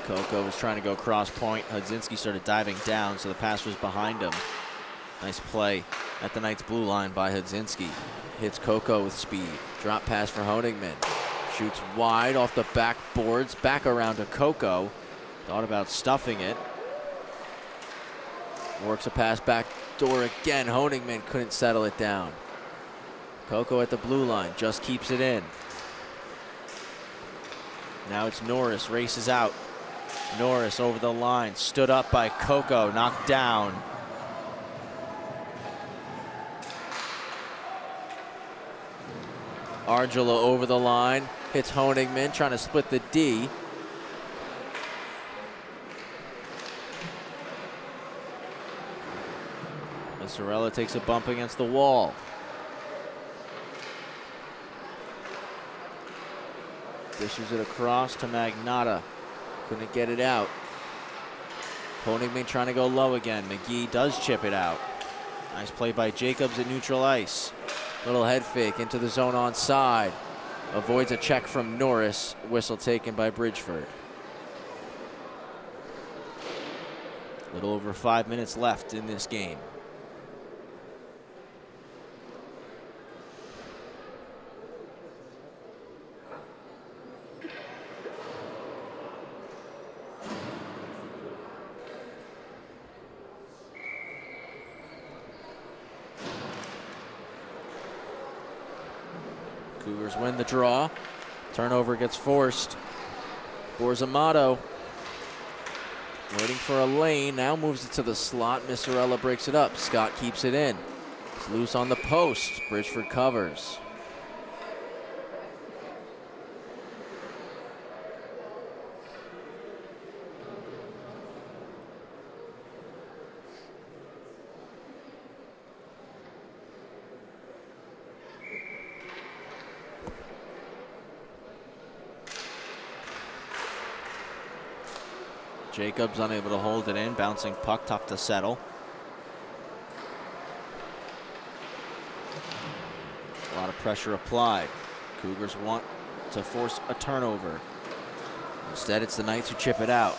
Coco was trying to go cross point. Hudzinski started diving down, so the pass was behind him. Nice play at the Knights' blue line by Hudzinski. Hits Coco with speed. Drop pass for Honigman. Shoots wide off the backboards. Back around to Coco. Thought about stuffing it. Works a pass back door again. Honigman couldn't settle it down. Coco at the blue line. Just keeps it in. Now it's Norris. Races out. Norris over the line. Stood up by Coco. Knocked down. Argila over the line, hits Honigman, trying to split the D. Mazzarella takes a bump against the wall. Dishes it across to Magnotta. Couldn't get it out. Honigman trying to go low again. McGee does chip it out. Nice play by Jacobs at neutral ice. Little head fake into the zone onside. Avoids a check from Norris. Whistle taken by Bridgeford. A little over 5 minutes left in this game. Cougars win the draw. Turnover gets forced. Borzamato waiting for a lane. Now moves it to the slot. Mazzarella breaks it up. Scott keeps it in. It's loose on the post. Bridgeford covers. Jacobs unable to hold it in. Bouncing puck, tough to settle. A lot of pressure applied. Cougars want to force a turnover. Instead, it's the Knights who chip it out.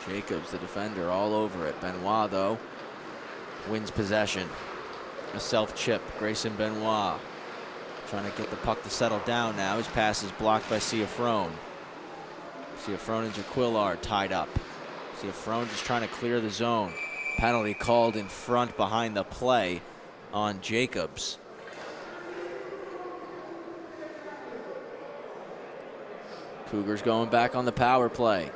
Jacobs, the defender, all over it. Benoit, though, wins possession. A self-chip. Grayson Benoit trying to get the puck to settle down now. His pass is blocked by Ciafrone. Ciafrone and Jaquillard tied up. Ciafrone just trying to clear the zone. Penalty called in front behind the play on Jacobs. Cougars going back on the power play.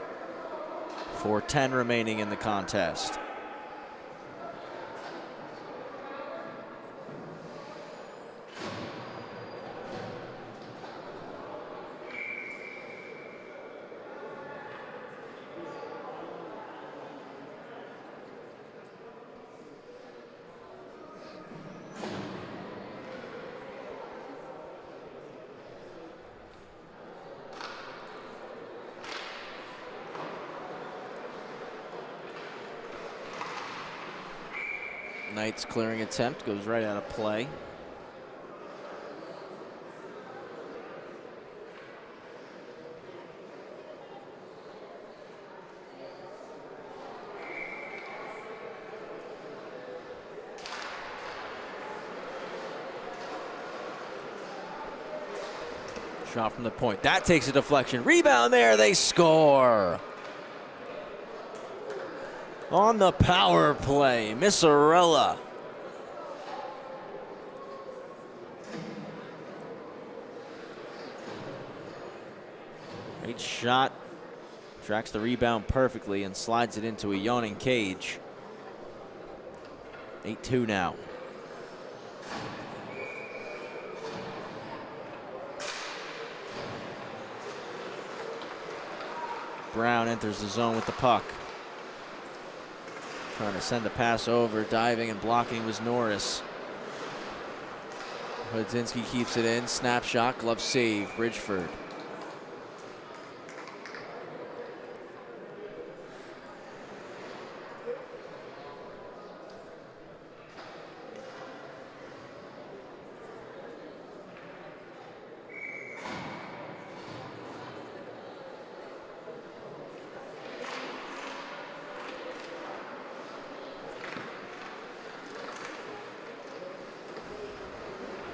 4:10 remaining in the contest. Knight's clearing attempt goes right out of play. Shot from the point. That takes a deflection. Rebound there. They score. On the power play, Missarella. Great shot. Tracks the rebound perfectly and slides it into a yawning cage. 8-2 now. Brown enters the zone with the puck. Trying to send a pass over, diving and blocking was Norris. Hudzinski keeps it in, snapshot, glove save, Bridgeford.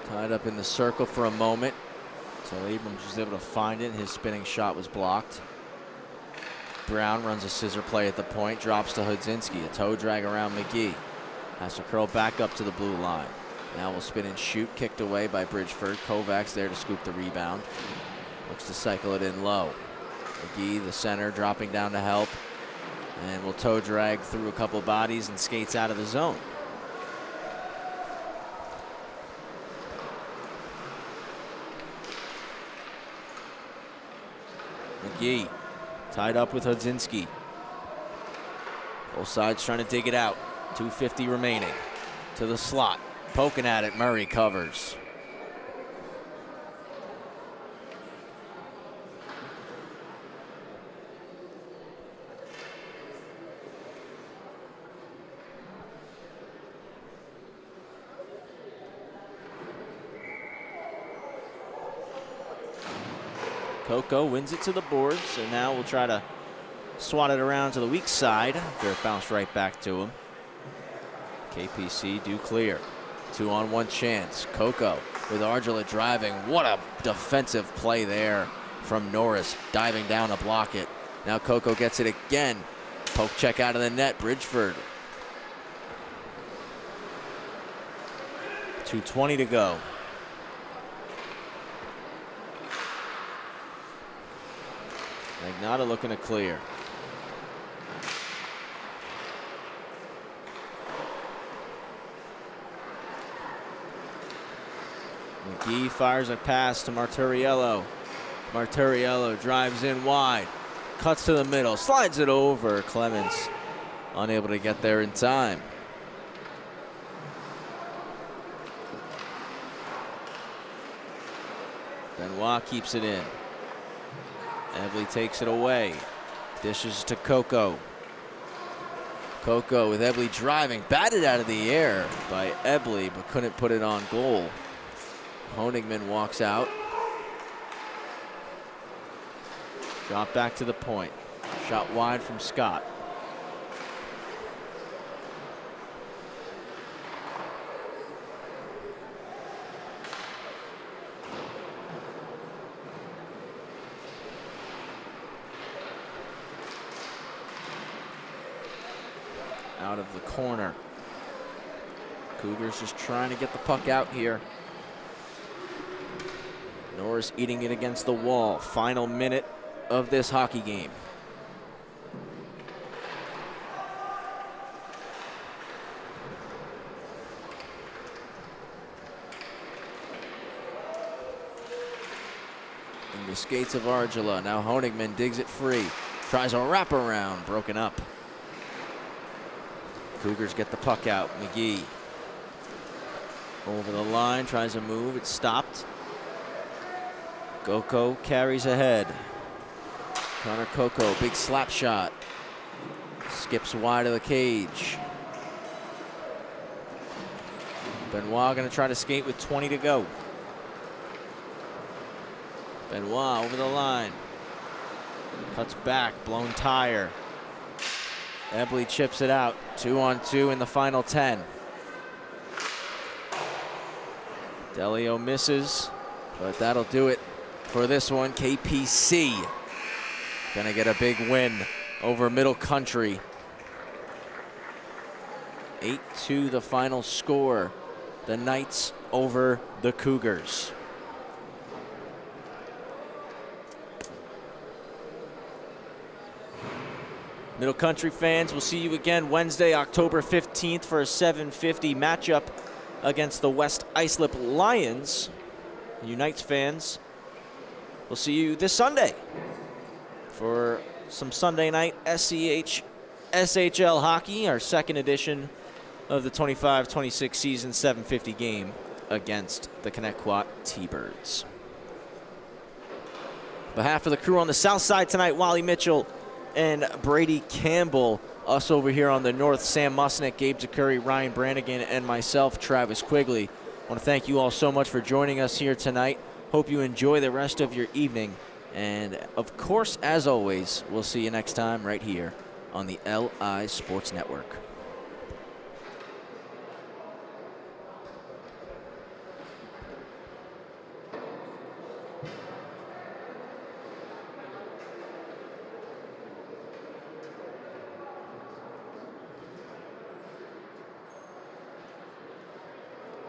Tied up in the circle for a moment until Abrams was able to find it. His spinning shot was blocked. Brown runs a scissor play at the point, drops to Hudzinski. A toe drag around McGee. Has to curl back up to the blue line. Now will spin and shoot, kicked away by Bridgeford. Kovacs there to scoop the rebound. Looks to cycle it in low. McGee, the center, dropping down to help. And will toe drag through a couple bodies and skates out of the zone. McGee tied up with Hudzinski. Both sides trying to dig it out. 2:50 remaining. To the slot. Poking at it. Murray covers. Coco wins it to the boards, and now we'll try to swat it around to the weak side after it bounced right back to him. KPC do clear. 2-on-1 chance. Coco with Argila driving. What a defensive play there from Norris, diving down to block it. Now Coco gets it again. Poke check out of the net. Bridgeford. 2:20 to go. Magnotta looking to clear. McGee fires a pass to Marturiello. Marturiello drives in wide, cuts to the middle, slides it over. Clemens unable to get there in time. Benoit keeps it in. Ebley takes it away. Dishes to Coco. Coco with Ebley driving. Batted out of the air by Ebley, but couldn't put it on goal. Honigman walks out. Drop back to the point. Shot wide from Scott. Out of the corner. Cougars just trying to get the puck out here. Norris eating it against the wall. Final minute of this hockey game. In the skates of Argila. Now Honigman digs it free. Tries a wraparound. Broken up. Cougars get the puck out. McGee over the line, tries to move. It's stopped. Coco carries ahead. Connor Coco, big slap shot. Skips wide of the cage. Benoit going to try to skate with 20 to go. Benoit over the line. Cuts back, blown tire. Ebley chips it out. 2-on-2 in the final 10. Delio misses, but that'll do it for this one. KPC gonna get a big win over Middle Country. 8-2 the final score. The Knights over the Cougars. Middle Country fans, we'll see you again Wednesday, October 15th for a 7:50 matchup against the West Islip Lions. You Knights fans, we'll see you this Sunday for some Sunday night SCHSHL hockey, our second edition of the 25-26 season 750 game against the Commack T-Birds. On behalf of the crew on the south side tonight, Wally Mitchell and Brady Campbell. Us over here on the north, Sam Musnick, Gabe DeCurry, Ryan Brannigan, and myself, Travis Quigley. I want to thank you all so much for joining us here tonight. Hope you enjoy the rest of your evening. And of course, as always, we'll see you next time right here on the LI Sports Network.